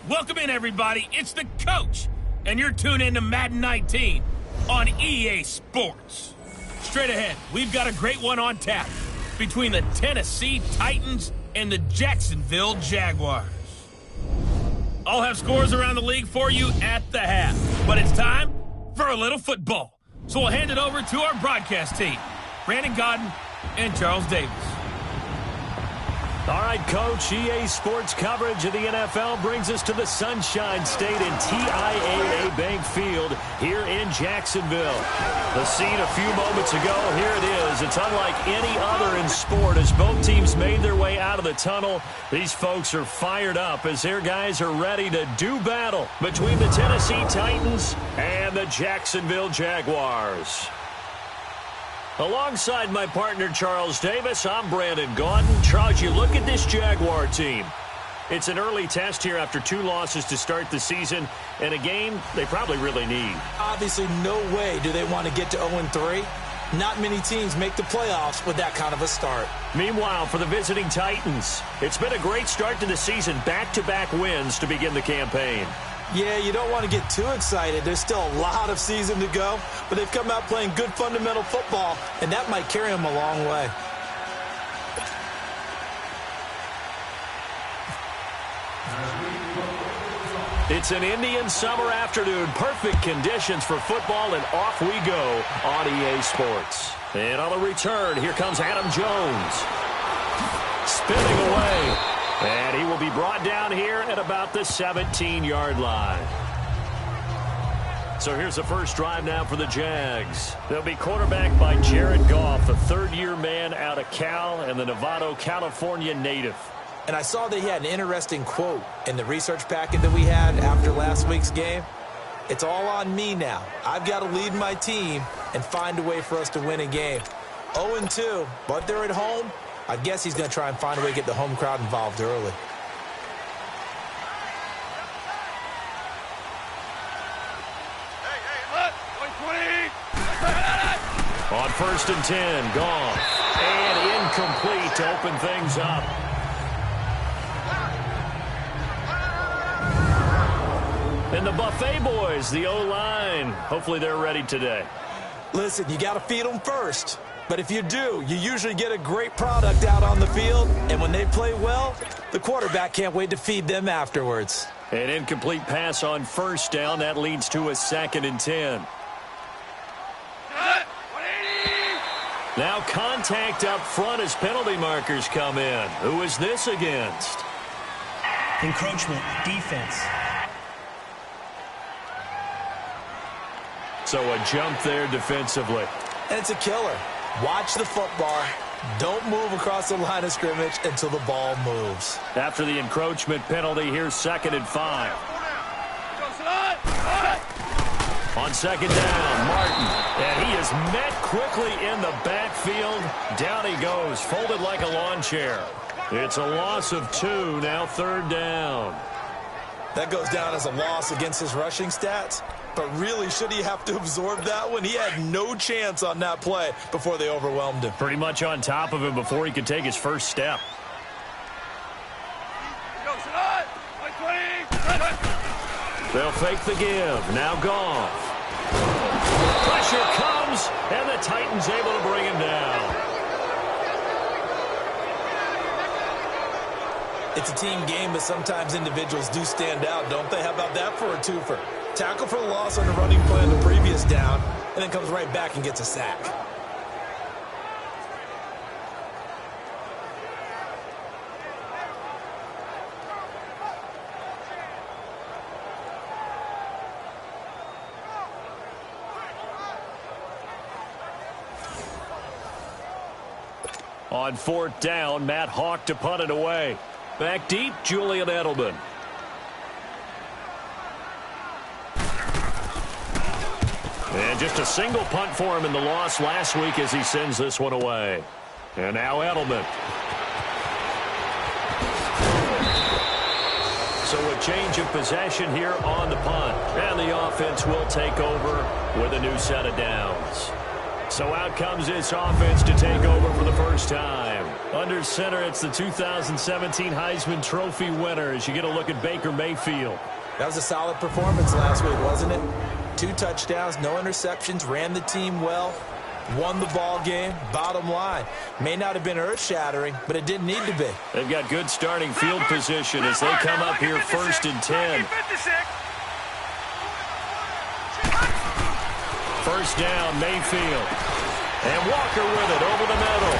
Welcome in, everybody. It's the coach, and you're tuned in to Madden 19 on EA Sports. Straight ahead, we've got a great one on tap between the Tennessee Titans and the Jacksonville Jaguars. I'll have scores around the league for you at the half, but it's time for a little football. So we'll hand it over to our broadcast team, Brandon Godden and Charles Davis. All right, Coach, EA Sports coverage of the NFL brings us to the Sunshine State and TIAA Bank Field here in Jacksonville. The scene a few moments ago, here it is. It's unlike any other in sport as both teams made their way out of the tunnel. These folks are fired up as their guys are ready to do battle between the Tennessee Titans and the Jacksonville Jaguars. Alongside my partner, Charles Davis, I'm Brandon Gaudin. Charles, you look at this Jaguar team. It's an early test here after 2 losses to start the season, and a game they probably really need. Obviously, no way do they want to get to 0-3. Not many teams make the playoffs with that kind of a start. Meanwhile, for the visiting Titans, it's been a great start to the season. Back-to-back wins to begin the campaign. Yeah, you don't want to get too excited. There's still a lot of season to go, but they've come out playing good fundamental football, and that might carry them a long way. It's an Indian summer afternoon. Perfect conditions for football, and off we go on EA Sports. And on the return, here comes Adam Jones. Spinning away. And he will be brought down here at about the 17-yard line. So here's the first drive now for the Jags. They'll be quarterbacked by Jared Goff, a third-year man out of Cal and the Novato, California native. And I saw that he had an interesting quote in the research packet that we had after last week's game. It's all on me now. I've got to lead my team and find a way for us to win a game. 0-2, but they're at home. I guess he's going to try and find a way to get the home crowd involved early. On 1st and 10, Goff. And incomplete to open things up. And the Buffet boys, the O-line, hopefully they're ready today. Listen, you got to feed them first. But if you do, you usually get a great product out on the field. And when they play well, the quarterback can't wait to feed them afterwards. An incomplete pass on 1st down. That leads to a 2nd and 10. Now contact up front as penalty markers come in. Who is this against? Encroachment, defense. So a jump there defensively. And it's a killer. Watch the football. Don't move across the line of scrimmage until the ball moves. After the encroachment penalty, here's 2nd and 5. On 2nd down, Martin. And he is met quickly in the backfield. Down he goes, folded like a lawn chair. It's a loss of 2, now 3rd down. That goes down as a loss against his rushing stats. But really, should he have to absorb that one? He had no chance on that play before they overwhelmed him. Pretty much on top of him before he could take his first step. They'll fake the give. Now Goff. Pressure comes, and the Titans able to bring him down. It's a team game, but sometimes individuals do stand out, don't they? How about that for a twofer? Tackle for the loss on the running play on the previous down, and then comes right back and gets a sack. On 4th down, Matt Hawk to punt it away. Back deep, Julian Edelman. And just a single punt for him in the loss last week as he sends this one away. And now Edelman. So a change of possession here on the punt. And the offense will take over with a new set of downs. So out comes this offense to take over for the first time. Under center, it's the 2017 Heisman Trophy winner as you get a look at Baker Mayfield. That was a solid performance last week, wasn't it? 2 touchdowns, no interceptions, ran the team well, won the ball game. Bottom line, may not have been earth-shattering, but it didn't need to be. They've got good starting field position as they come up here 1st and 10. First down, Mayfield. And Walker with it over the middle.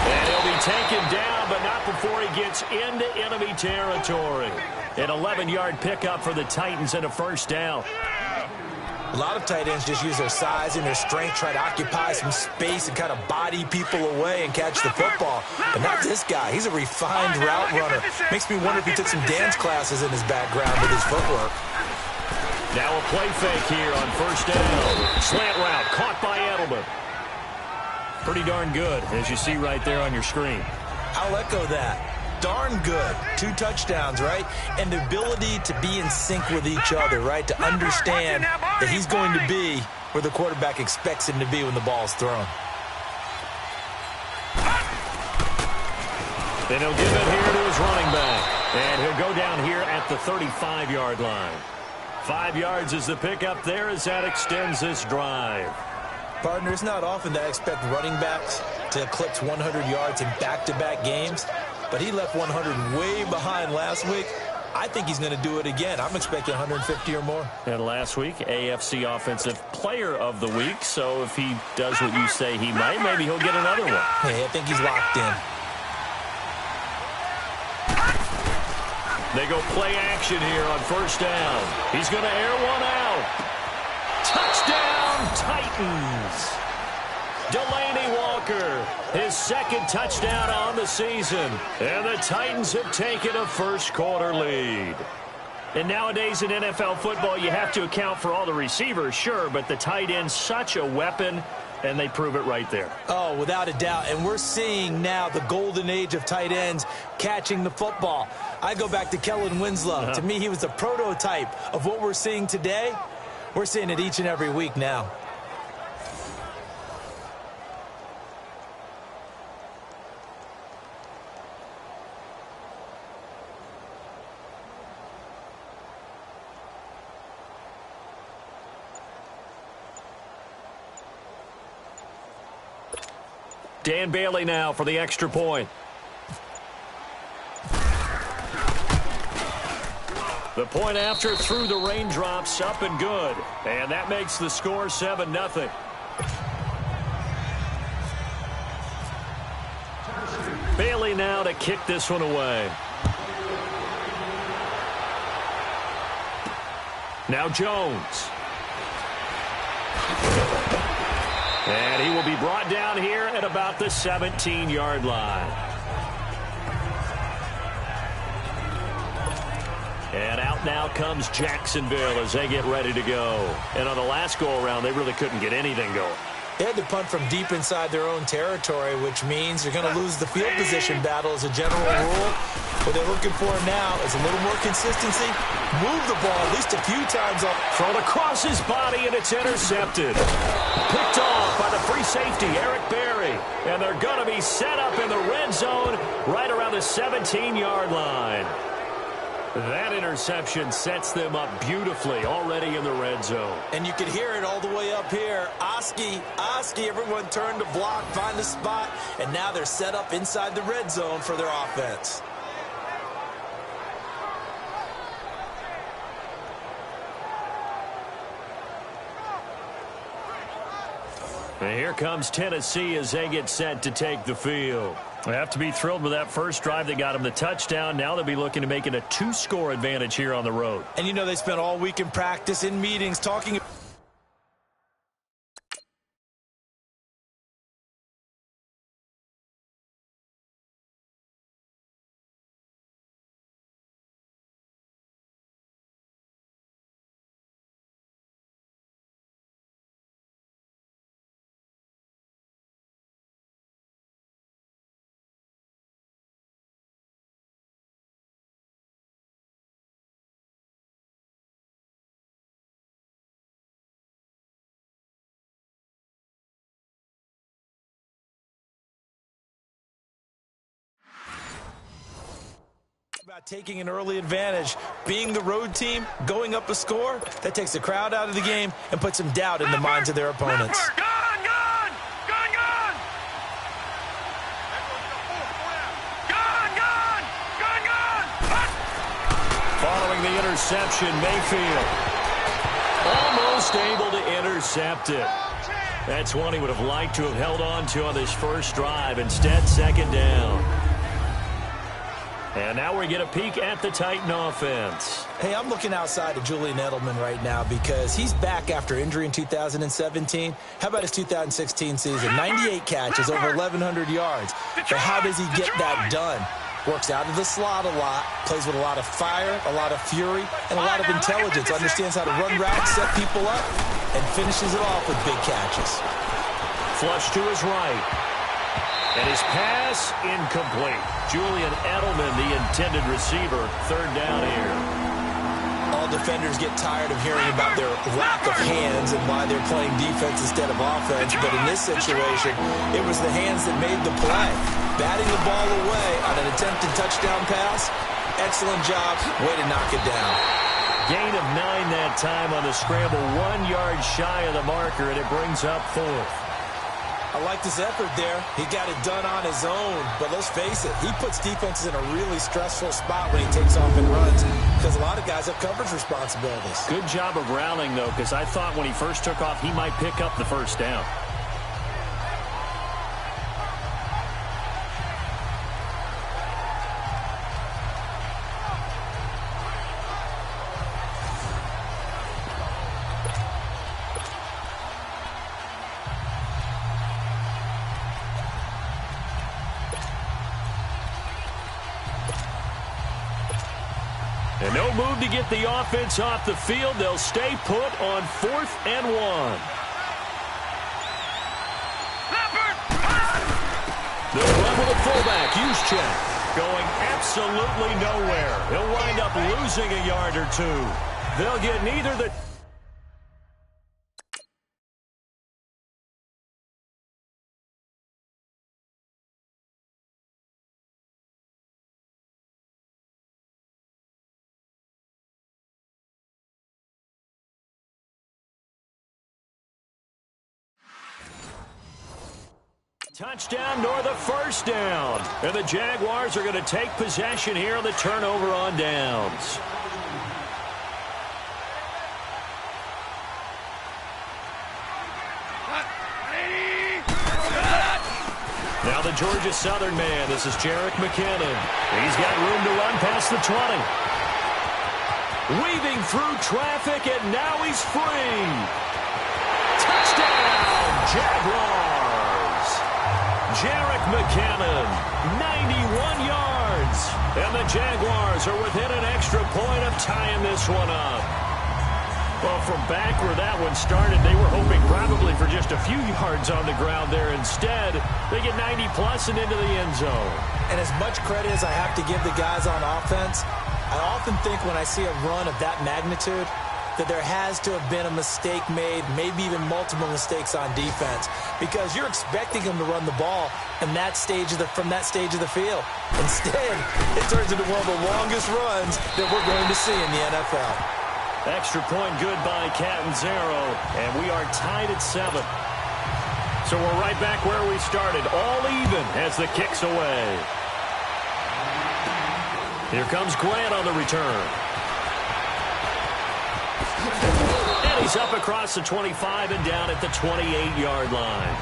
And he'll be taken down, but not before he gets into enemy territory. An 11-yard pickup for the Titans and a first down. A lot of tight ends just use their size and their strength, try to occupy some space and kind of body people away and catch the football. But not this guy. He's a refined route runner. Makes me wonder if he took some dance classes in his background with his footwork. Now a play fake here on first down. Slant route caught by Edelman. Pretty darn good, as you see right there on your screen. I'll echo that. Darn good. 2 touchdowns, right? And the ability to be in sync with each other, right? To understand that he's going to be where the quarterback expects him to be when the ball's thrown. Then he'll give it here to his running back. And he'll go down here at the 35-yard line. 5 yards is the pickup there as that extends this drive. Partner, it's not often that I expect running backs to eclipse 100 yards in back-to-back games, but he left 100 way behind last week. I think he's going to do it again. I'm expecting 150 or more. And last week, AFC Offensive Player of the Week, so if he does what you say he might, maybe he'll get another one. Hey, I think he's locked in. They go play action here on first down. He's going to air one out. Touchdown, Titans. Delaney Walker, his 2nd touchdown on the season. And the Titans have taken a first-quarter lead. And nowadays in NFL football, you have to account for all the receivers, sure, but the tight end's such a weapon, and they prove it right there. Oh, without a doubt. And we're seeing now the golden age of tight ends catching the football. I go back to Kellen Winslow. To me, he was the prototype of what we're seeing today. We're seeing it each and every week now. Dan Bailey now for the extra point. The point after through the raindrops, up and good. And that makes the score 7-0. Bailey now to kick this one away. Now Jones. And he will be brought down here at about the 17-yard line. And out now comes Jacksonville as they get ready to go. And on the last go-around, they really couldn't get anything going. They had to punt from deep inside their own territory, which means they're going to lose the field position battle as a general rule. What they're looking for now is a little more consistency. Move the ball at least a few times. Thrown across his body, and it's intercepted. Picked off by the free safety, Eric Berry. And they're going to be set up in the red zone right around the 17-yard line. That interception sets them up beautifully already in the red zone. And you can hear it all the way up here. Oski, everyone turned to block, find a spot, and now they're set up inside the red zone for their offense. And here comes Tennessee as they get set to take the field. They have to be thrilled with that first drive that got them the touchdown. Now they'll be looking to make it a 2-score advantage here on the road. And you know they spent all week in practice, in meetings, talking about taking an early advantage. Being the road team, going up a score, that takes the crowd out of the game and puts some doubt in the minds of their opponents. Following the interception, Mayfield almost able to intercept it. That's one he would have liked to have held on to on this first drive. Instead, second down. And now we get a peek at the Titan offense. Hey, I'm looking outside of Julian Edelman right now because he's back after injury in 2017. How about his 2016 season? 98 catches, over 1,100 yards. But how does he get that done? Works out of the slot a lot, plays with a lot of fire, a lot of fury, and a lot of intelligence. Understands how to run routes, set people up, and finishes it off with big catches. Flush to his right. And his pass incomplete. Julian Edelman, the intended receiver, third down here. All defenders get tired of hearing about their lack of hands and why they're playing defense instead of offense. But in this situation, it was the hands that made the play. Batting the ball away on an attempted touchdown pass. Excellent job. Way to knock it down. Gain of 9 that time on the scramble. 1 yard shy of the marker, and it brings up fourth. I like his effort there. He got it done on his own. But let's face it, he puts defenses in a really stressful spot when he takes off and runs because a lot of guys have coverage responsibilities. Good job of rallying, though, because I thought when he first took off, he might pick up the first down. And no move to get the offense off the field. They'll stay put on 4th and 1. They'll run with a fullback. Juszczyk going absolutely nowhere. He'll wind up losing a yard or two. They'll get neither the... Touchdown nor the first down. And the Jaguars are going to take possession here on the turnover on downs. Now the Georgia Southern man. This is Jerick McKinnon. He's got room to run past the 20. Weaving through traffic, and now he's free. Touchdown, Jaguars. Jerick McKinnon, 91 yards. And the Jaguars are within an extra point of tying this one up. Well, from back where that one started, they were hoping probably for just a few yards on the ground there. Instead, they get 90-plus and into the end zone. And as much credit as I have to give the guys on offense, I often think when I see a run of that magnitude that there has to have been a mistake made, maybe even multiple mistakes on defense, because you're expecting them to run the ball from that stage of the field. Instead, it turns into one of the longest runs that we're going to see in the NFL. Extra point good by Catanzaro, and we are tied at 7. So we're right back where we started, all even as the kick's away. Here comes Grant on the return. And he's up across the 25 and down at the 28-yard line.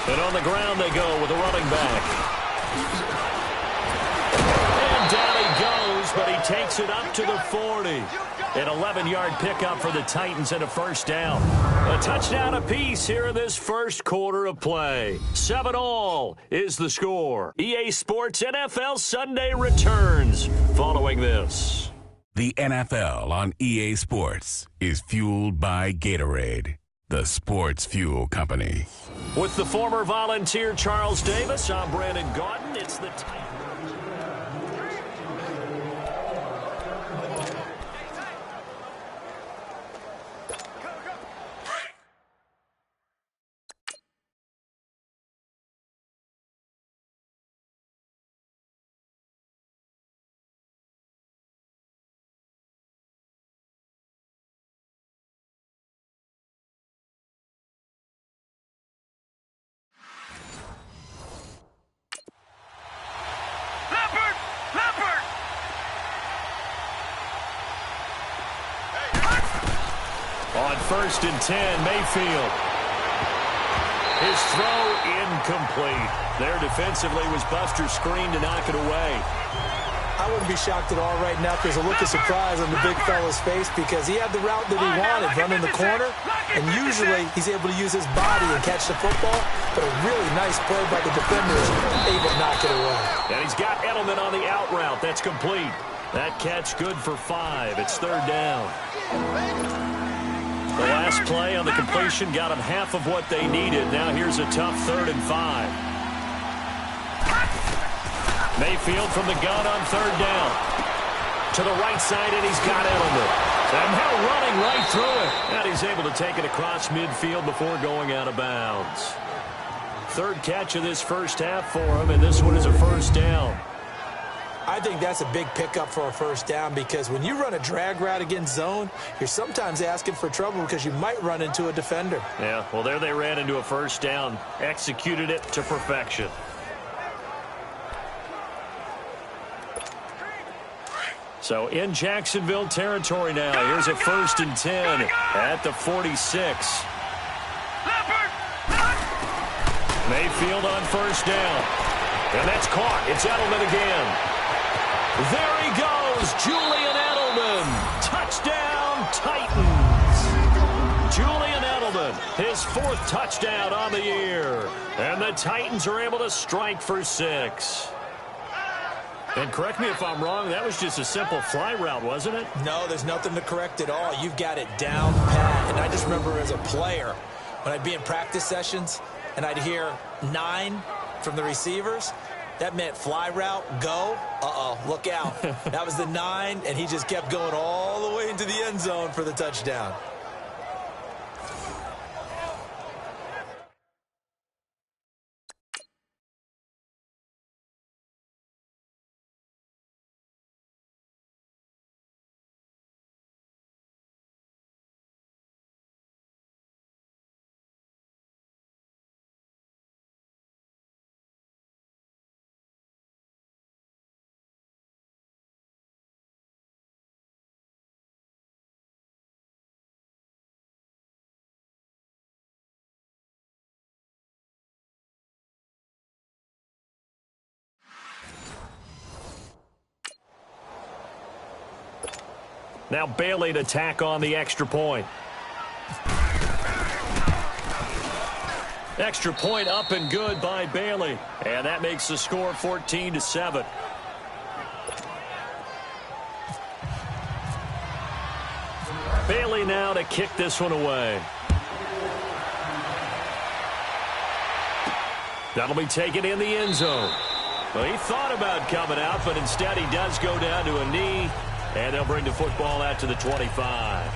And on the ground they go with a running back. And down he goes, but he takes it up to the 40. An 11-yard pickup for the Titans and a first down. A touchdown apiece here in this first quarter of play. 7-all is the score. EA Sports NFL Sunday returns following this. The NFL on EA Sports is fueled by Gatorade. the Sports Fuel Company. With the former Volunteer Charles Davis, I'm Brandon Gaudin. It's the Titans. On 1st and 10, Mayfield. His throw incomplete. There defensively was Buster's screen to knock it away. I wouldn't be shocked at all right now if there's a look of surprise on the big fella's face because he had the route that he wanted, running the corner, and usually he's able to use his body and catch the football, but a really nice play by the defenders, able to knock it away. And he's got Edelman on the out route. That's complete. That catch good for 5. It's 3rd down. The last play on the completion got them half of what they needed. Now here's a tough 3rd and 5. Mayfield from the gun on 3rd down. To the right side, and he's got Edelman. And now running right through it. And he's able to take it across midfield before going out of bounds. 3rd catch of this first half for him, and this one is a 1st down. I think that's a big pickup for a 1st down because when you run a drag route against zone, you're sometimes asking for trouble because you might run into a defender. Yeah, well, there they ran into a 1st down. Executed it to perfection. So in Jacksonville territory now. Here's a 1st and 10 at the 46. Mayfield on 1st down. And that's caught. It's Edelman again. There he goes, Julian Edelman. Touchdown, Titans. Julian Edelman, his 4th touchdown on the year. And the Titans are able to strike for 6. And correct me if I'm wrong, that was just a simple fly route, wasn't it? No, there's nothing to correct at all. You've got it down pat. And I just remember as a player, when I'd be in practice sessions, and I'd hear 9 from the receivers, that meant fly route, go, look out. That was the 9, and he just kept going all the way into the end zone for the touchdown. Now Bailey to tack on the extra point. Extra point up and good by Bailey. And that makes the score 14-7. Bailey now to kick this one away. That'll be taken in the end zone. Well, he thought about coming out, but instead he does go down to a knee. And they'll bring the football out to the 25.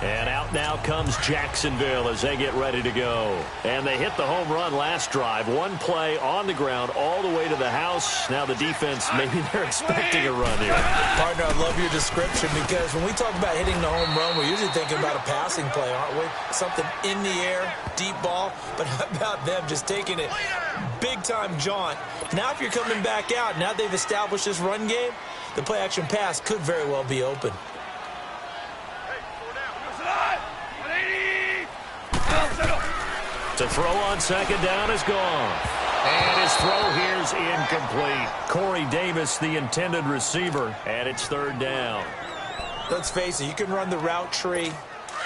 And out now comes Jacksonville as they get ready to go. And they hit the home run last drive. One play on the ground all the way to the house. Now the defense, maybe they're expecting a run here. Partner, I love your description because when we talk about hitting the home run, we're usually thinking about a passing play, aren't we? Something in the air, deep ball. But how about them just taking it big-time jaunt? Now if you're coming back out, now they've established this run game, the play-action pass could very well be open. To throw on second down is gone. And his throw here's incomplete. Corey Davis, the intended receiver, and it's 3rd down. Let's face it, you can run the route tree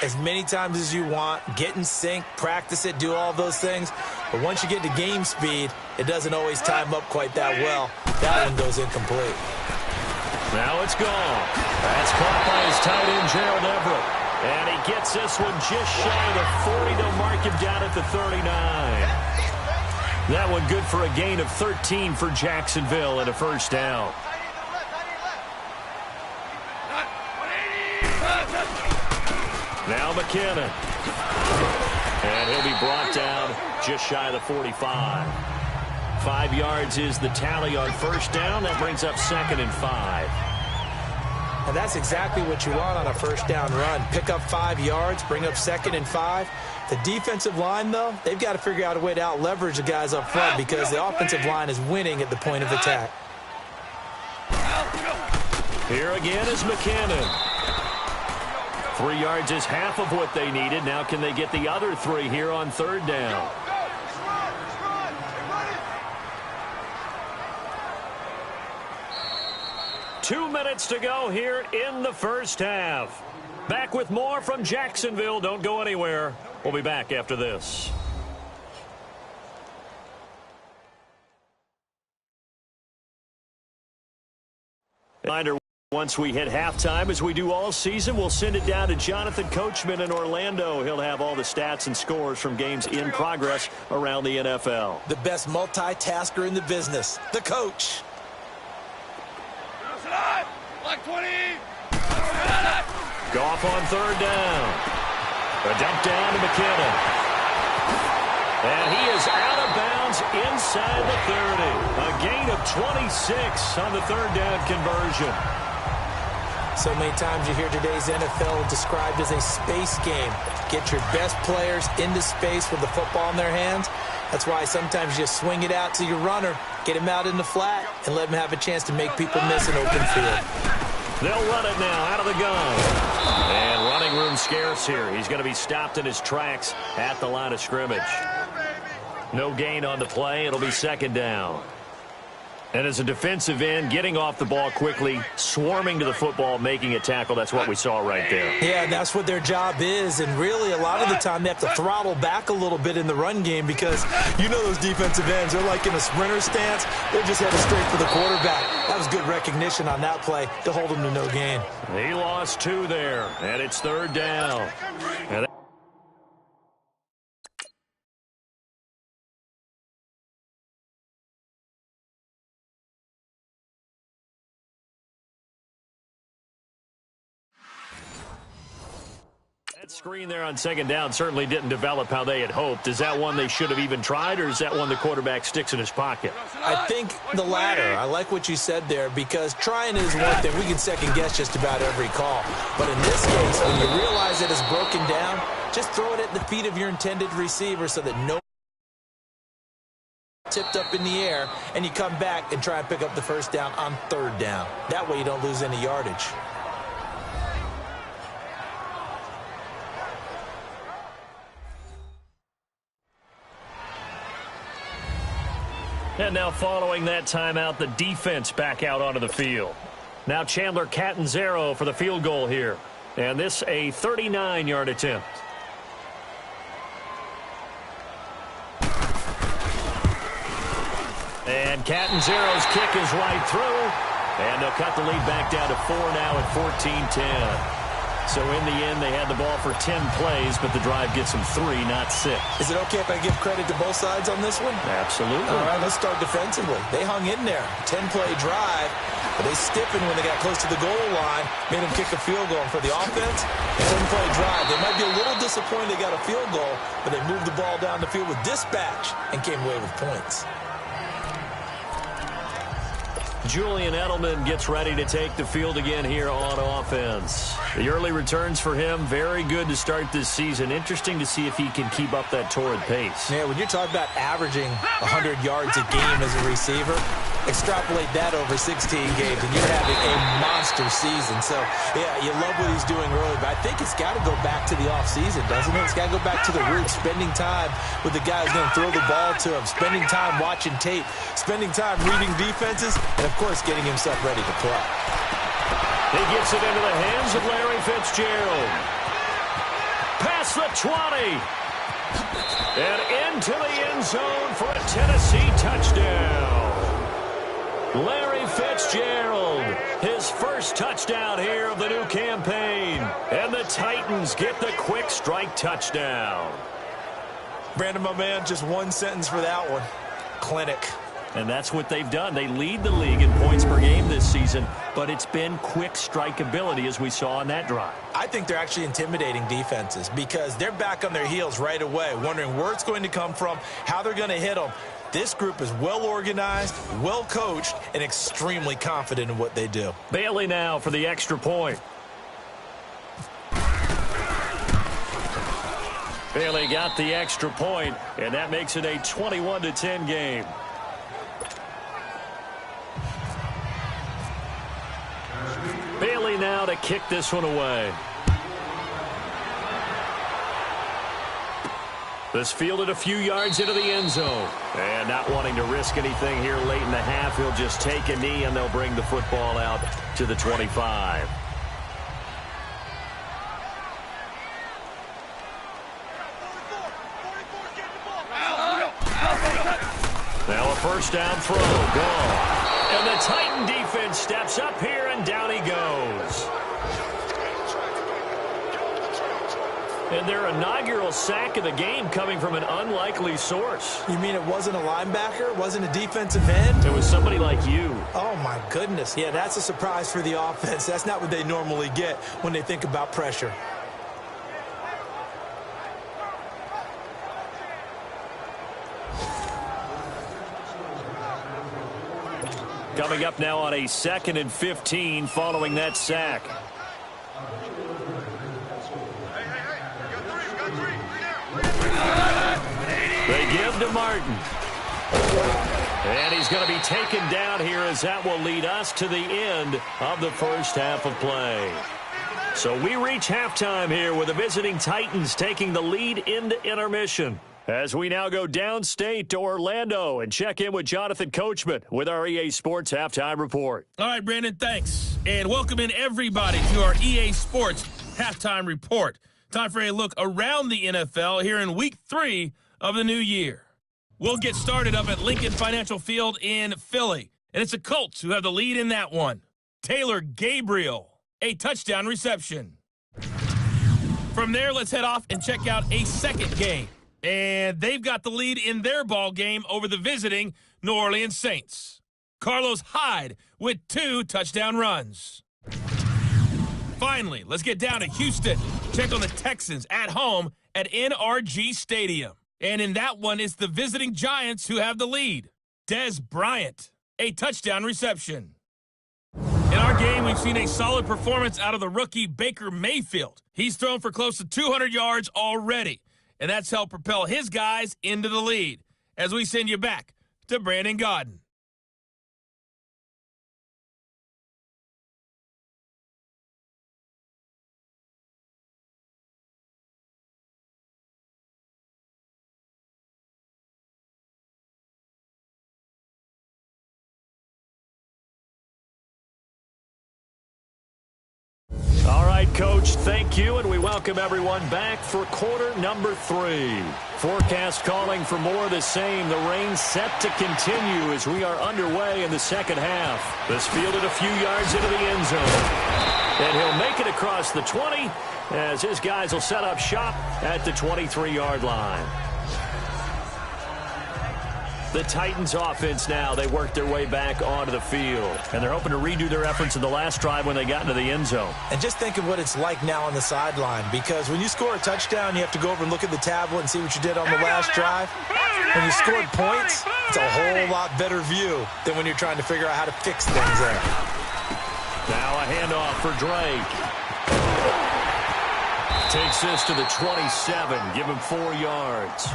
as many times as you want, get in sync, practice it, do all those things. But once you get to game speed, it doesn't always time up quite that well. That one goes incomplete. Now it's gone. That's caught by his tight end, Gerald Everett. And he gets this one just shy of the 40. They'll mark him down at the 39. That one good for a gain of 13 for Jacksonville and a first down. Now McKinnon. And he'll be brought down just shy of the 45. 5 yards is the tally on first down. That brings up 2nd and 5. And that's exactly what you want on a first down run. Pick up 5 yards, bring up 2nd and 5. The defensive line, though, they've got to figure out a way to out-leverage the guys up front because the offensive line is winning at the point of attack. Here again is McKinnon. 3 yards is half of what they needed. Now can they get the other 3 here on third down? Two minutes to go here in the first half. Back with more from Jacksonville. Don't go anywhere. We'll be back after this. Reminder, once we hit halftime, as we do all season, we'll send it down to Jonathan Coachman in Orlando. He'll have all the stats and scores from games in progress around the NFL. The best multitasker in the business, the coach. Goff on third down. A dump down to McKinnon. And he is out of bounds inside the 30. A gain of 26 on the third down conversion. So many times you hear today's NFL described as a space game. Get your best players into space with the football in their hands. That's why sometimes you just swing it out to your runner, get him out in the flat, and let him have a chance to make people miss an open field. They'll run it now out of the gun. And running room scarce here. He's going to be stopped in his tracks at the line of scrimmage. No gain on the play. It'll be second down. And as a defensive end, getting off the ball quickly, swarming to the football, making a tackle, that's what we saw right there. Yeah, that's what their job is. And really, a lot of the time, they have to throttle back a little bit in the run game because you know those defensive ends, they're like in a sprinter stance. They're just headed straight for the quarterback. That was good recognition on that play to hold him to no gain. He lost 2 there, and it's third down. And that screen there on second down certainly didn't develop how they had hoped. Is that one they should have even tried, or is that one the quarterback sticks in his pocket? I think the latter. I like what you said there because trying is one thing. We can second-guess just about every call. But in this case, when you realize it is broken down, just throw it at the feet of your intended receiver so that no tipped up in the air, and you come back and try and pick up the first down on third down. That way you don't lose any yardage. And now following that timeout, the defense back out onto the field. Now Chandler Catanzaro for the field goal here. And this a 39-yard attempt. And Catanzaro's kick is right through. And they'll cut the lead back down to 4 now at 14-10. So in the end, they had the ball for 10 plays, but the drive gets them 3, not 6. Is it okay if I give credit to both sides on this one? Absolutely. All right, let's start defensively. They hung in there. 10-play drive, but they stiffened when they got close to the goal line, made them kick a field goal. And for the offense, 10-play drive. They might be a little disappointed they got a field goal, but they moved the ball down the field with dispatch and came away with points. Julian Edelman gets ready to take the field again here on offense. The early returns for him, very good to start this season. Interesting to see if he can keep up that torrid pace. Yeah, when you're talking about averaging 100 yards a game as a receiver, extrapolate that over 16 games, and you're having a monster season. So, yeah, you love what he's doing early, but I think it's got to go back to the offseason, doesn't it? It's got to go back to the roots, spending time with the guy who's going to throw the ball to him, spending time watching tape, spending time reading defenses, and, of course, getting himself ready to play. He gets it into the hands of Larry Fitzgerald. Past the 20. And into the end zone for a Tennessee touchdown. Larry Fitzgerald, his first first touchdown here of the new campaign. And the Titans get the quick strike touchdown. Brandon, my man, just one sentence for that one. Clinic. And that's what they've done. They lead the league in points per game this season, but it's been quick strike ability as we saw on that drive. I think they're actually intimidating defenses because they're back on their heels right away, wondering where it's going to come from, how they're going to hit them. This group is well organized, well coached, and extremely confident in what they do. Bailey now for the extra point. Bailey got the extra point, and that makes it a 21-10 game. Bailey now to kick this one away. This fielded a few yards into the end zone. And not wanting to risk anything here late in the half, he'll just take a knee and they'll bring the football out to the 25. Now a first down throw. Gone. And the Titan defense steps up here, and down he goes. And their inaugural sack of the game coming from an unlikely source. You mean it wasn't a linebacker? It wasn't a defensive end? It was somebody like you. Oh, my goodness. Yeah, that's a surprise for the offense. That's not what they normally get when they think about pressure. Coming up now on a 2nd and 15 following that sack. They give to Martin. And he's going to be taken down here as that will lead us to the end of the first half of play. So we reach halftime here with the visiting Titans taking the lead into intermission. As we now go downstate to Orlando and check in with Jonathan Coachman with our EA Sports Halftime Report. All right, Brandon, thanks. And welcome in everybody to our EA Sports Halftime Report. Time for a look around the NFL here in Week 3 of the new year. We'll get started up at Lincoln Financial Field in Philly. And it's the Colts who have the lead in that one. Taylor Gabriel, a touchdown reception. From there, let's head off and check out a second game. And they've got the lead in their ball game over the visiting New Orleans Saints. Carlos Hyde with 2 touchdown runs. Finally, let's get down to Houston. Check on the Texans at home at NRG Stadium. And in that one, it's the visiting Giants who have the lead. Dez Bryant, a touchdown reception. In our game, we've seen a solid performance out of the rookie Baker Mayfield. He's thrown for close to 200 yards already. And that's helped propel his guys into the lead. As we send you back to Brandon Gaudin. All right, Coach, thank you, and we welcome everyone back for quarter number 3. Forecast calling for more of the same. The rain set to continue as we are underway in the second half. This fielded a few yards into the end zone. And he'll make it across the 20 as his guys will set up shop at the 23-yard line. The Titans offense now, they work their way back onto the field. And they're hoping to redo their efforts in the last drive when they got into the end zone. And just think of what it's like now on the sideline, because when you score a touchdown, you have to go over and look at the tablet and see what you did on the last drive. When you scored points, it's a whole lot better view than when you're trying to figure out how to fix things there. Now a handoff for Drake. Takes this to the 27, give him 4 yards.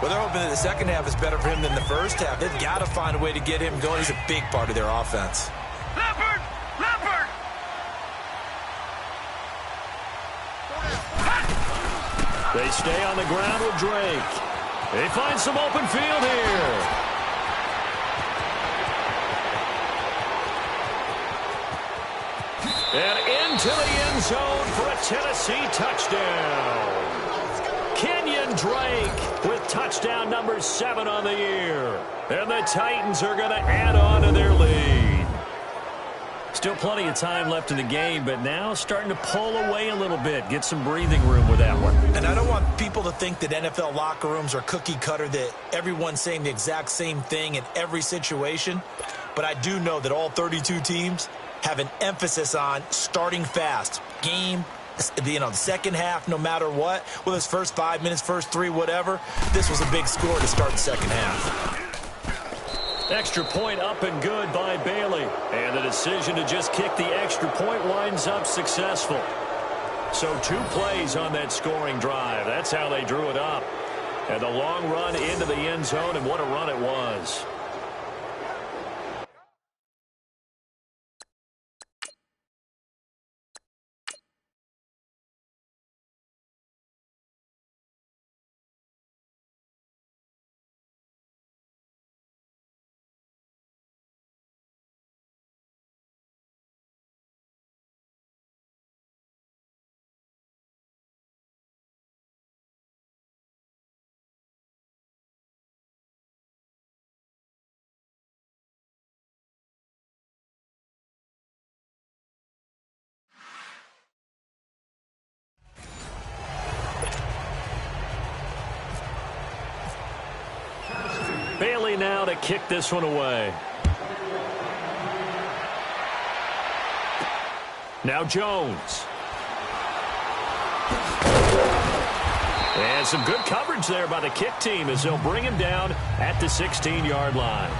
Well, they're hoping that the second half is better for him than the first half. They've got to find a way to get him going. He's a big part of their offense. Leopard! Leopard! They stay on the ground with Drake. They find some open field here. And into the end zone for a Tennessee touchdown. Kenyon Drake with touchdown number 7 on the year. And the Titans are going to add on to their lead. Still plenty of time left in the game, but now starting to pull away a little bit. Get some breathing room with that one. And I don't want people to think that NFL locker rooms are cookie cutter, that everyone's saying the exact same thing in every situation. But I do know that all 32 teams have an emphasis on starting fast. Game, the second half, no matter what. Whether it's first 5 minutes, first 3, whatever. This was a big score to start the second half. Extra point up and good by Bailey. And the decision to just kick the extra point winds up successful. So 2 plays on that scoring drive. That's how they drew it up. And the long run into the end zone, and what a run it was. Bailey now to kick this one away. Now Jones. And some good coverage there by the kick team as they'll bring him down at the 16-yard line.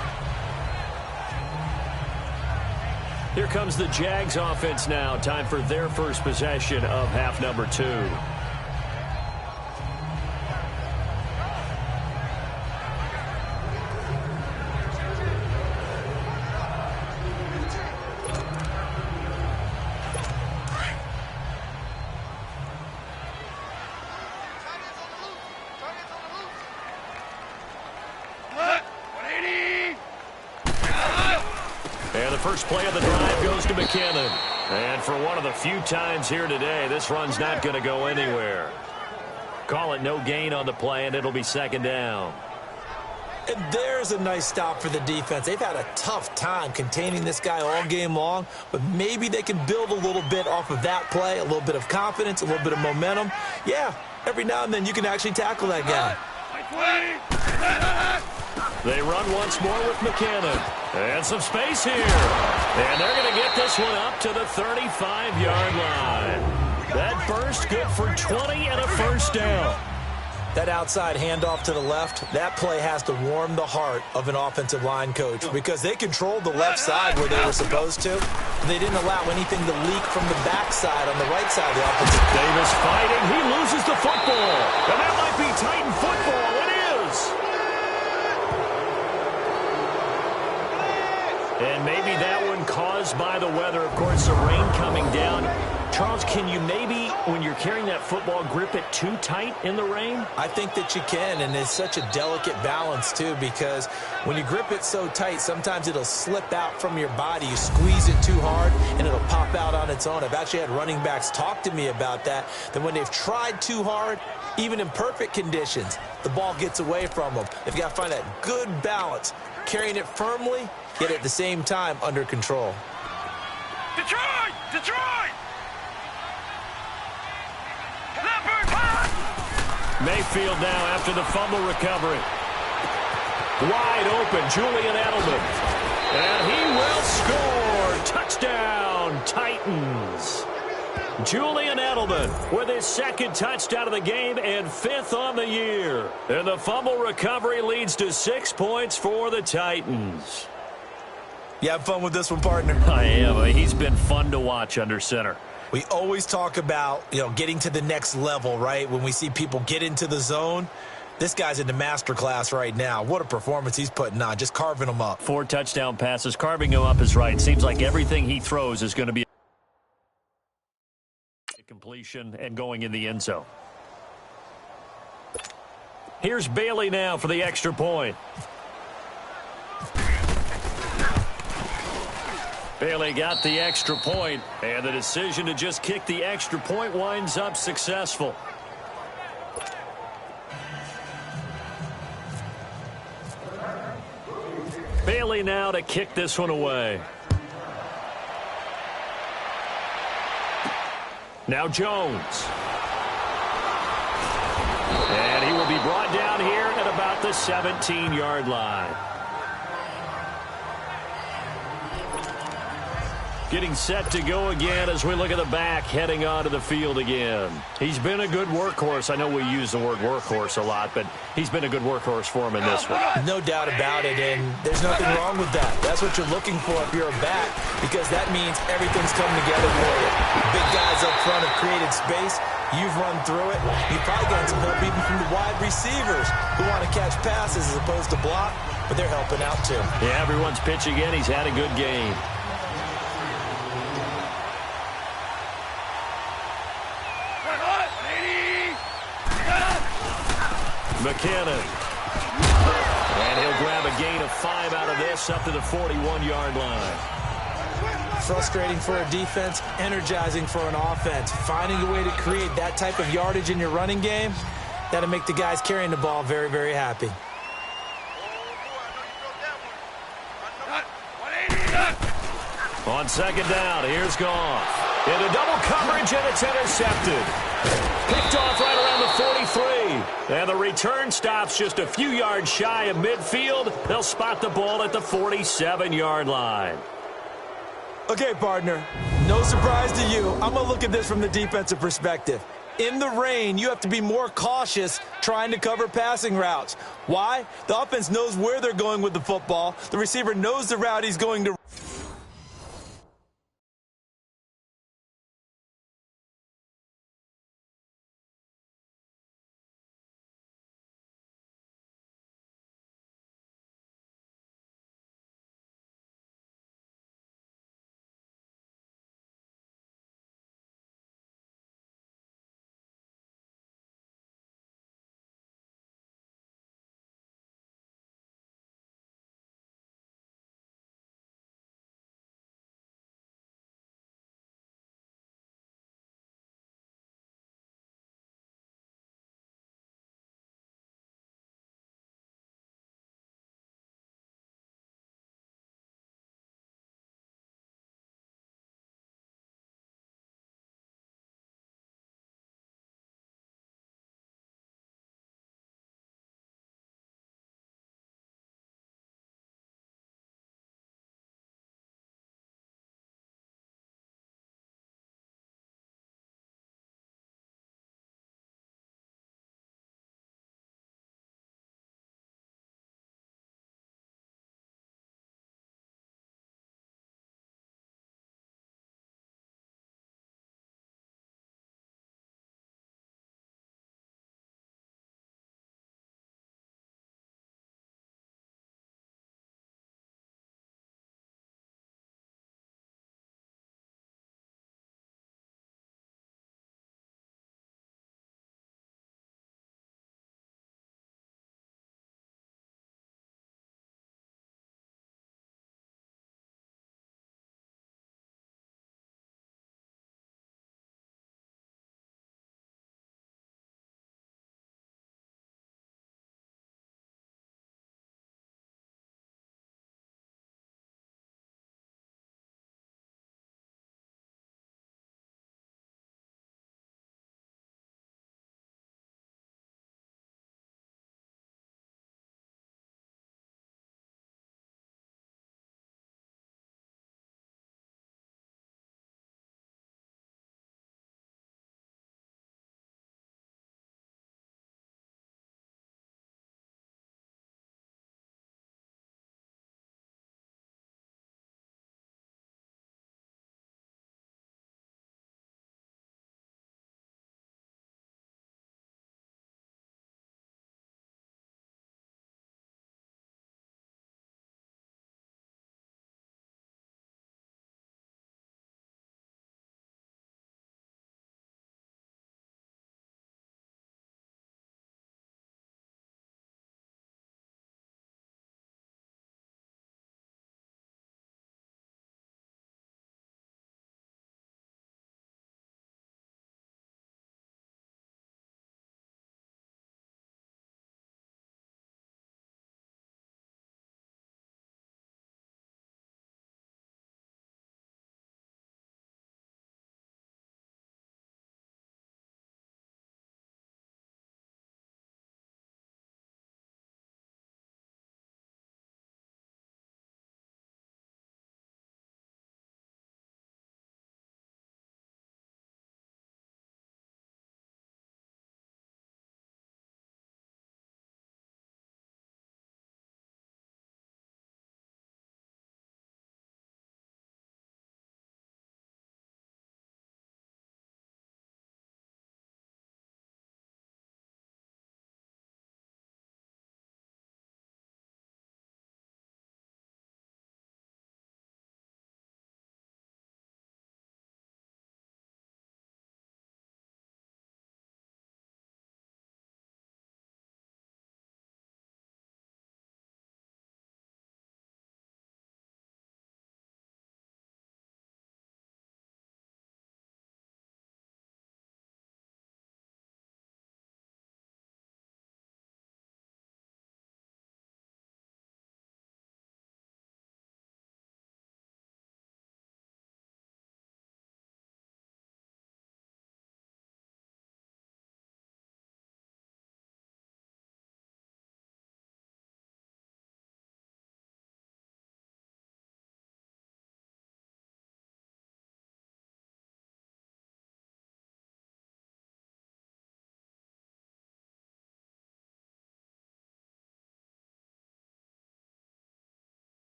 Here comes the Jags offense now. Time for their first possession of half number 2. First play of the drive goes to McKinnon. And for one of the few times here today, this run's not going to go anywhere. Call it no gain on the play, and it'll be second down. And there's a nice stop for the defense. They've had a tough time containing this guy all game long, but maybe they can build a little bit off of that play, a little bit of confidence, a little bit of momentum. Yeah, every now and then you can actually tackle that guy. They run once more with McKinnon. And some space here. And they're going to get this one up to the 35-yard line. That burst good for 20 and a first down. That outside handoff to the left, that play has to warm the heart of an offensive line coach because they controlled the left side where they were supposed to. They didn't allow anything to leak from the backside on the right side of the offensive. Davis fighting. He loses the football. And that might be Titan football. It is. And maybe that one caused by the weather. Of course, the rain coming down. Charles, can you maybe, when you're carrying that football, grip it too tight in the rain? I think that you can, and it's such a delicate balance, too, because when you grip it so tight, sometimes it'll slip out from your body. You squeeze it too hard, and it'll pop out on its own. I've actually had running backs talk to me about that when they've tried too hard, even in perfect conditions, the ball gets away from them. They've got to find that good balance, carrying it firmly, yet at the same time under control. Detroit! Detroit! Mayfield now after the fumble recovery. Wide open, Julian Edelman. And he will score. Touchdown, Titans. Julian Edelman with his second touchdown of the game and 5th on the year. And the fumble recovery leads to 6 points for the Titans. You have fun with this one, partner? I am. He's been fun to watch under center. We always talk about, getting to the next level, right? When we see people get into the zone, this guy's in the master class right now. What a performance he's putting on, just carving them up. 4 touchdown passes. Carving him up is right. Seems like everything he throws is going to be a completion and going in the end zone. Here's Bailey now for the extra point. Bailey got the extra point, and the decision to just kick the extra point winds up successful. Bailey now to kick this one away. Now Jones. And he will be brought down here at about the 17-yard line. Getting set to go again as we look at the back heading onto the field again. He's been a good workhorse. I know we use the word workhorse a lot, but he's been a good workhorse for him in this one. No doubt about it, and there's nothing wrong with that. That's what you're looking for if you're a back, because that means everything's coming together for you. Big guys up front have created space. You've run through it. You've probably gotten some help even from the wide receivers who want to catch passes as opposed to block, but they're helping out too. Yeah, everyone's pitching in. He's had a good game. McKinnon. And he'll grab a gain of 5 out of this up to the 41-yard line. Frustrating for a defense, energizing for an offense. Finding a way to create that type of yardage in your running game, that'll make the guys carrying the ball very, very happy. On second down, here's Goff. Into double coverage, and it's intercepted. Picked off right around the 43. And the return stops just a few yards shy of midfield. They'll spot the ball at the 47-yard line. Okay, partner, no surprise to you. I'm going to look at this from the defensive perspective. In the rain, you have to be more cautious trying to cover passing routes. Why? The offense knows where they're going with the football. The receiver knows the route he's going to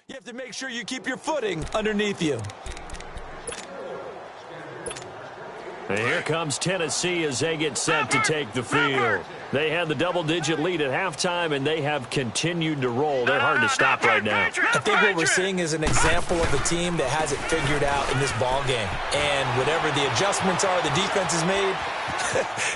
You have to make sure you keep your footing underneath you. And here comes Tennessee as they get set to take the field. They had the double-digit lead at halftime, and they have continued to roll. They're hard to stop right now. I think what we're seeing is an example of a team that has it figured out in this ball game. And whatever the adjustments are the defense has made,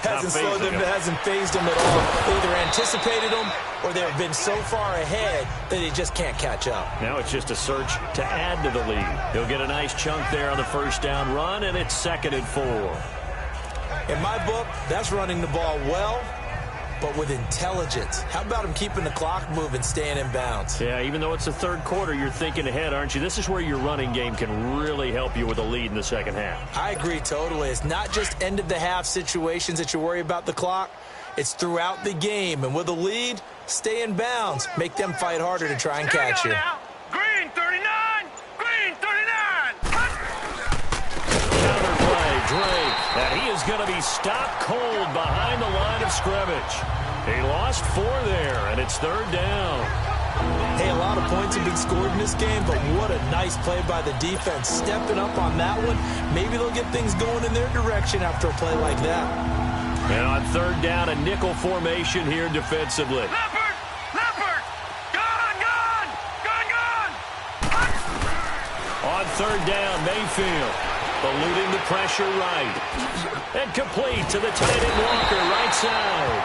hasn't slowed them, hasn't phased them at all. They either anticipated them or they've been so far ahead that they just can't catch up. Now it's just a search to add to the lead. He'll get a nice chunk there on the first down run, and it's 2nd and 4. In my book, that's running the ball well, but with intelligence. How about him keeping the clock moving, staying in bounds? Yeah, even though it's the third quarter, you're thinking ahead, aren't you? This is where your running game can really help you with a lead in the second half. I agree totally. It's not just end-of-the-half situations that you worry about the clock. It's throughout the game. And with a lead, stay in bounds. Make them fight harder to try and catch you. Green 39! Green 39! Counter play, Drake. And he is going to be stopped cold behind the line of scrimmage. He lost 4 there, and it's 3rd down. Hey, a lot of points have been scored in this game, but what a nice play by the defense. Stepping up on that one, maybe they'll get things going in their direction after a play like that. And on 3rd down, a nickel formation here defensively. Leopard! Leopard! Gone! Gone! Gone! Gone! On 3rd down, Mayfield eluding the pressure right. And complete to the tight end Walker, right side.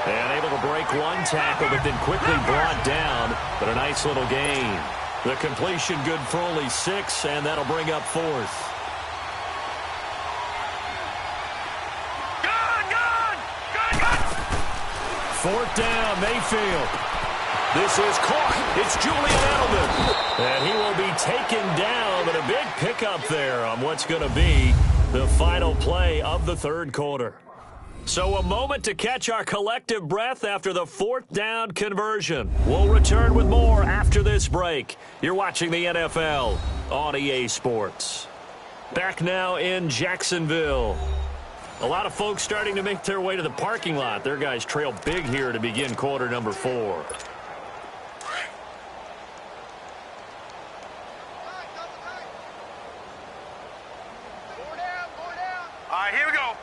And able to break one tackle, but then quickly brought down. But a nice little gain. The completion good for only 6, and that'll bring up 4th. Fourth down, Mayfield. This is caught. It's Julian Edelman. And he will be taken down, but a big pickup there on what's going to be the final play of the third quarter. So a moment to catch our collective breath after the 4th down conversion. We'll return with more after this break. You're watching the NFL on EA Sports. Back now in Jacksonville. A lot of folks starting to make their way to the parking lot. Their guys trail big here to begin quarter number 4. All right, here we go.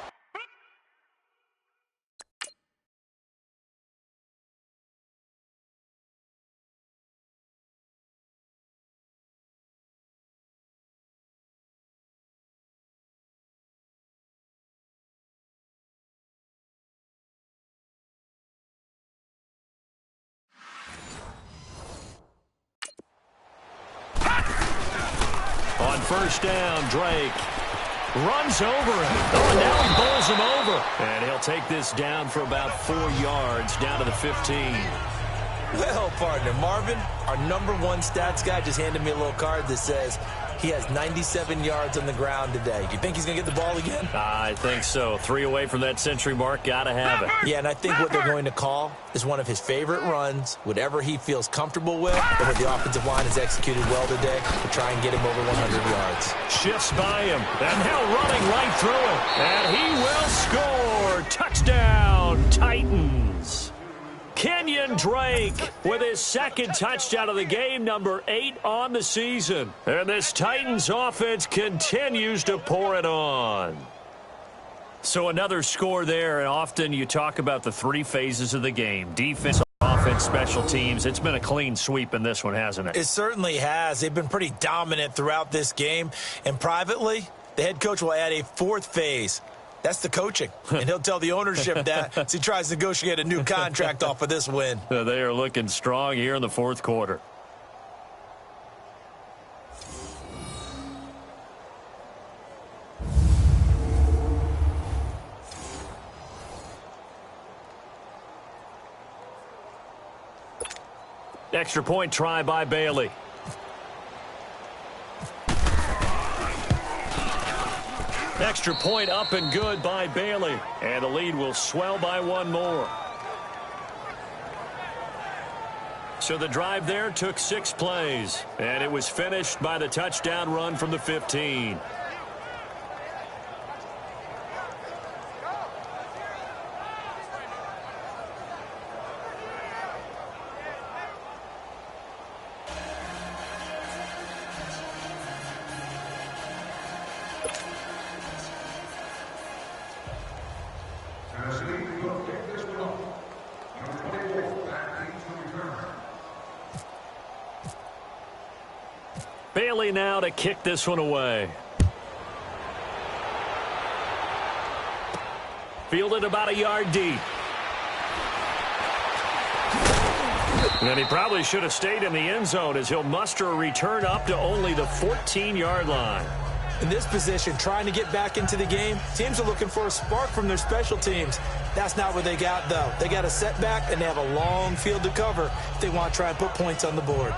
On first down, Drake runs over him. Oh, and now he bowls him over. And he'll take this down for about 4 yards, down to the 15. Well, partner, Marvin, our #1 stats guy just handed me a little card that says he has 97 yards on the ground today. Do you think he's going to get the ball again? I think so. 3 away from that century mark. Got to have it. Yeah, and I think what they're going to call is one of his favorite runs, whatever he feels comfortable with, and what the offensive line has executed well today to try and get him over 100 yards. Shifts by him, and now running right through it. And he will score. Touchdown, Titans. Kenyon Drake with his 2nd touchdown of the game, number 8 on the season. And this Titans offense continues to pour it on. So another score there, and often you talk about the 3 phases of the game. Defense, offense, special teams. It's been a clean sweep in this one, hasn't it? It certainly has. They've been pretty dominant throughout this game. And privately, the head coach will add a 4th phase. That's the coaching. And he'll tell the ownership that as he tries to negotiate a new contract off of this win. They are looking strong here in the 4th quarter. Extra point try by Bailey. Extra point up and good by Bailey. And the lead will swell by 1 more. So the drive there took 6 plays. And it was finished by the touchdown run from the 15. Bailey now to kick this one away. Fielded about a yard deep. And he probably should have stayed in the end zone as he'll muster a return up to only the 14-yard line. In this position, trying to get back into the game, teams are looking for a spark from their special teams. That's not what they got, though. They got a setback, and they have a long field to cover if they want to try and put points on the board.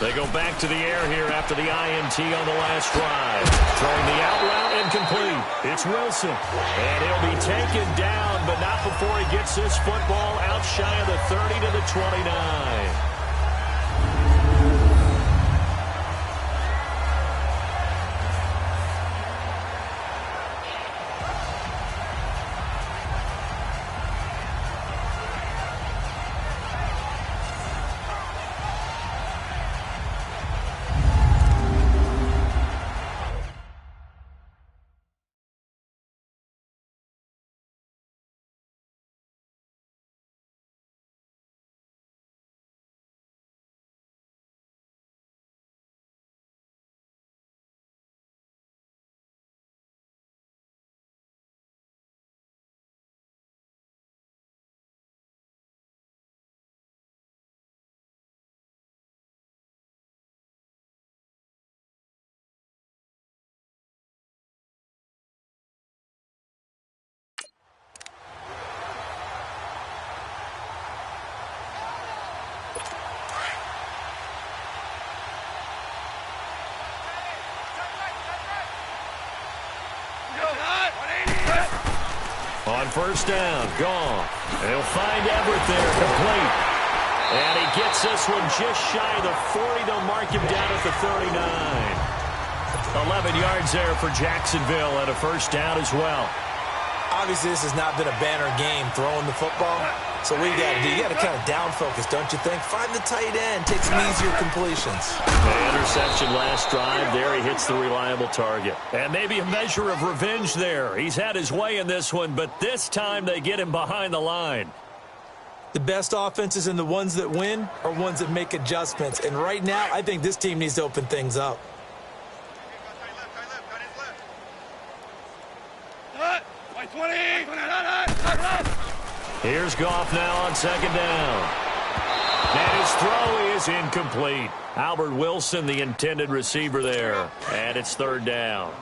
They go back to the air here after the INT on the last drive. Throwing the out route incomplete. It's Wilson. And he'll be taken down, but not before he gets this football out shy of the 30 to the 29. On first down, gone. They'll find Everett there, complete. And he gets this one just shy of the 40. They'll mark him down at the 39. 11 yards there for Jacksonville and a first down as well. Obviously, this has not been a banner game throwing the football. So what you got to do, you got to kind of down focus, don't you think? Find the tight end, take some easier completions. The interception last drive. There he hits the reliable target. And maybe a measure of revenge there. He's had his way in this one, but this time they get him behind the line. The best offenses and the ones that win are ones that make adjustments. And right now, I think this team needs to open things up. Here's Goff now on second down. And his throw is incomplete. Albert Wilson, the intended receiver there. And it's third down.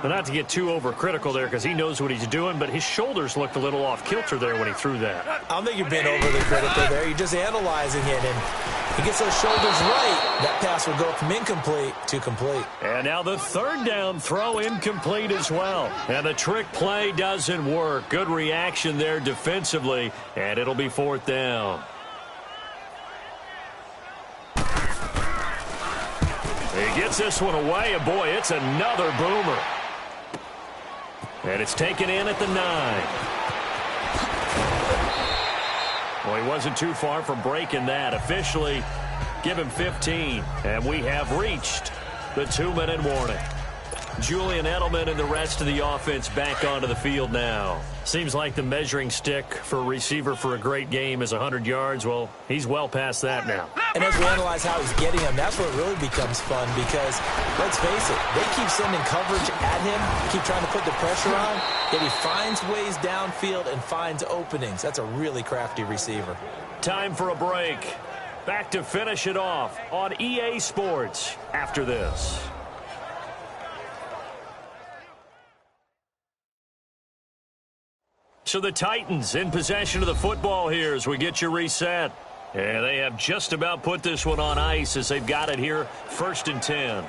But not to get too overcritical there because he knows what he's doing, but his shoulders looked a little off kilter there when he threw that. I don't think you're being overly critical there. You're just analyzing it, and he gets those shoulders right. That pass will go from incomplete to complete. And now the third down throw incomplete as well. And the trick play doesn't work. Good reaction there defensively, and it'll be fourth down. He gets this one away, and boy, it's another boomer. And it's taken in at the 9. Well, he wasn't too far from breaking that. Officially, give him 15. And we have reached the 2-minute warning. Julian Edelman and the rest of the offense back onto the field now. Seems like the measuring stick for a receiver for a great game is 100 yards. Well, he's well past that now. And as we analyze how he's getting them, that's where it really becomes fun because, let's face it, they keep sending coverage at him, keep trying to put the pressure on, yet he finds ways downfield and finds openings. That's a really crafty receiver. Time for a break. Back to finish it off on EA Sports after this. So the Titans in possession of the football here as we get you reset. And they have just about put this one on ice as they've got it here, 1st and 10.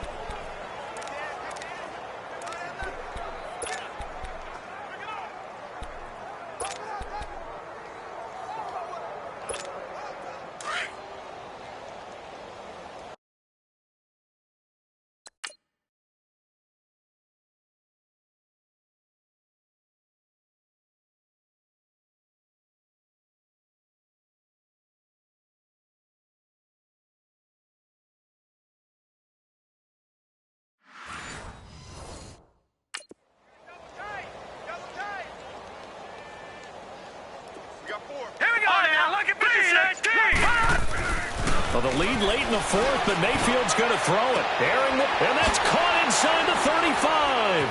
Well, the lead late in the fourth, but Mayfield's going to throw it. And that's caught inside the 35.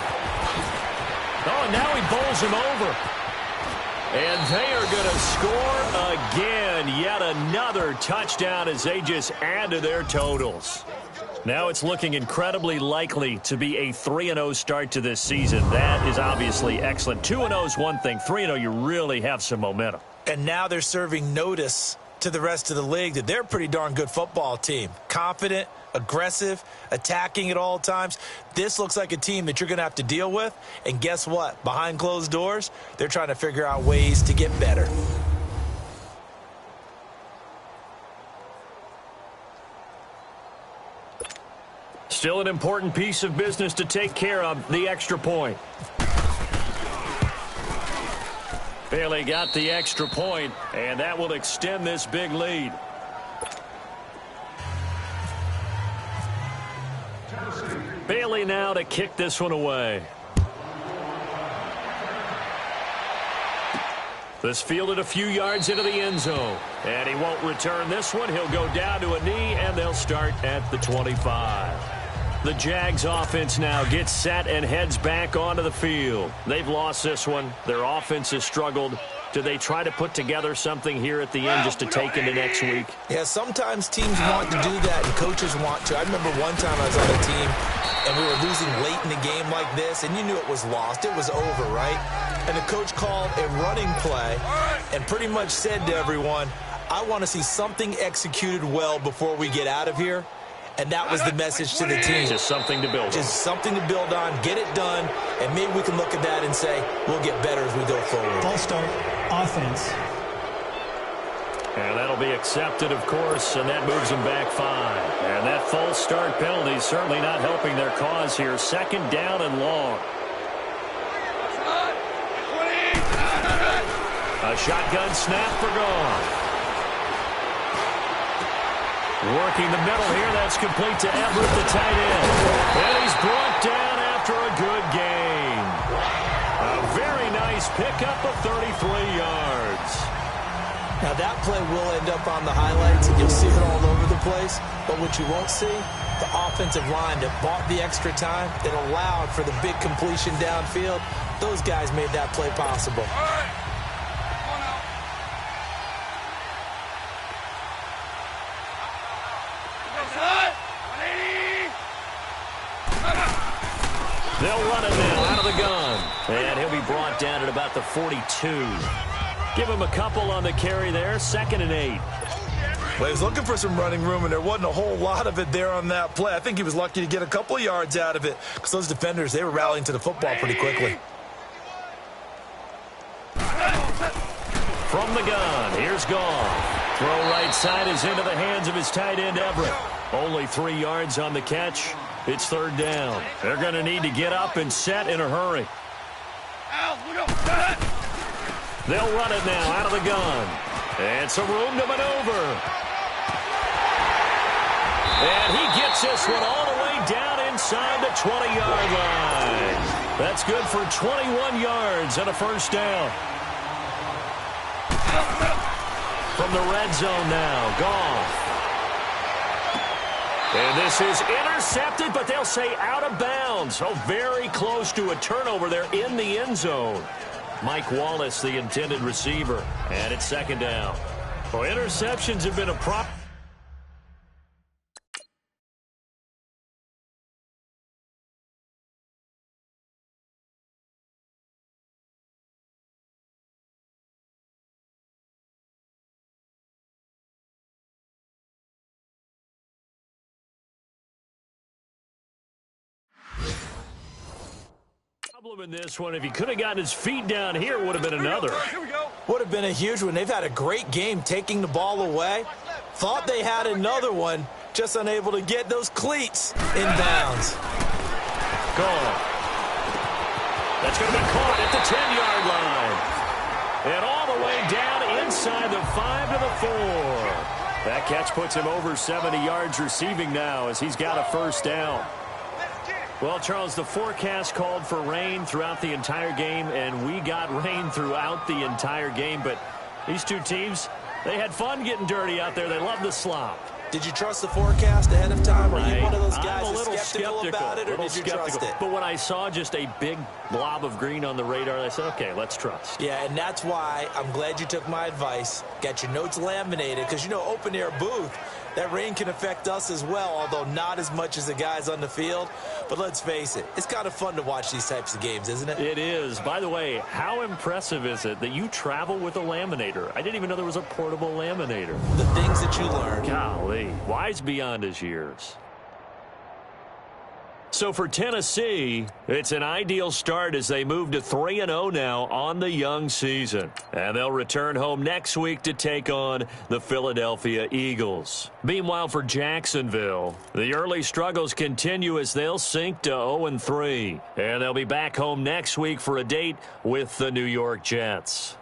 Oh, and now he bowls him over. And they are going to score again. Yet another touchdown as they just add to their totals. Now it's looking incredibly likely to be a 3-0 start to this season. That is obviously excellent. 2-0 is one thing. 3-0, you really have some momentum. And now they're serving notice to the rest of the league that they're a pretty darn good football team. Confident, aggressive, attacking at all times. This looks like a team that you're going to have to deal with. And guess what? Behind closed doors, they're trying to figure out ways to get better. Still an important piece of business to take care of, the extra point. Bailey got the extra point, and that will extend this big lead. Bailey now to kick this one away. This fielded a few yards into the end zone, and he won't return this one. He'll go down to a knee, and they'll start at the 25. The Jags offense now gets set and heads back onto the field. They've lost this one. Their offense has struggled. Do they try to put together something here at the end just to take into next week? Yeah, sometimes teams want to do that and coaches want to. I remember one time I was on a team and we were losing late in a game like this, and you knew it was lost. It was over, right? And the coach called a running play and pretty much said to everyone, I want to see something executed well before we get out of here. And that was the message to the team. Just something to build on. Just something to build on, get it done, and maybe we can look at that and say, we'll get better as we go forward. False start, offense. And that'll be accepted, of course, and that moves them back 5. And that false start penalty is certainly not helping their cause here. Second down and long. A shotgun snap for Goff. Working the middle here, that's complete to Everett, the tight end. And he's brought down after a good gain. A very nice pickup of 33 yards. Now that play will end up on the highlights, and you'll see it all over the place. But what you won't see, the offensive line that bought the extra time, that allowed for the big completion downfield, those guys made that play possible. They'll run it now out of the gun. And he'll be brought down at about the 42. Give him a couple on the carry there. 2nd and 8. Well, he was looking for some running room, and there wasn't a whole lot of it there on that play. I think he was lucky to get a couple of yards out of it because those defenders, they were rallying to the football pretty quickly. From the gun, here's Goff. Throw right side is into the hands of his tight end, Everett. Only 3 yards on the catch. It's 3rd down. They're going to need to get up and set in a hurry. They'll run it now out of the gun. And some room to maneuver. And he gets this one all the way down inside the 20-yard line. That's good for 21 yards and a 1st down. From the red zone now, Goff. And this is intercepted, but they'll say out of bounds. So very close to a turnover there in the end zone. Mike Wallace, the intended receiver. And it's 2nd down. Well, interceptions have been a problem. In this one, if he could have gotten his feet down here, would have been another. Would have been a huge one. They've had a great game taking the ball away. Thought they had another one, just unable to get those cleats in bounds. Goal. That's going to be caught at the 10-yard line. And all the way down inside the 5 to the 4. That catch puts him over 70 yards receiving now as he's got a 1st down. Well, Charles, the forecast called for rain throughout the entire game, and we got rain throughout the entire game. But these two teams, they had fun getting dirty out there. They love the slop. Did you trust the forecast ahead of time? Or are you one of those guys I'm a that's little skeptical about it, or did you trust it? But when I saw just a big blob of green on the radar, I said, okay, let's trust. Yeah, and that's why I'm glad you took my advice. Got your notes laminated, because, you know, open-air booth, that rain can affect us as well, although not as much as the guys on the field. But let's face it, it's kind of fun to watch these types of games, isn't it? It is. By the way, how impressive is it that you travel with a laminator? I didn't even know there was a portable laminator. The things that you learn. Golly, wise beyond his years. So for Tennessee, it's an ideal start as they move to 3-0 now on the young season. And they'll return home next week to take on the Philadelphia Eagles. Meanwhile, for Jacksonville, the early struggles continue as they'll sink to 0-3. And they'll be back home next week for a date with the New York Jets.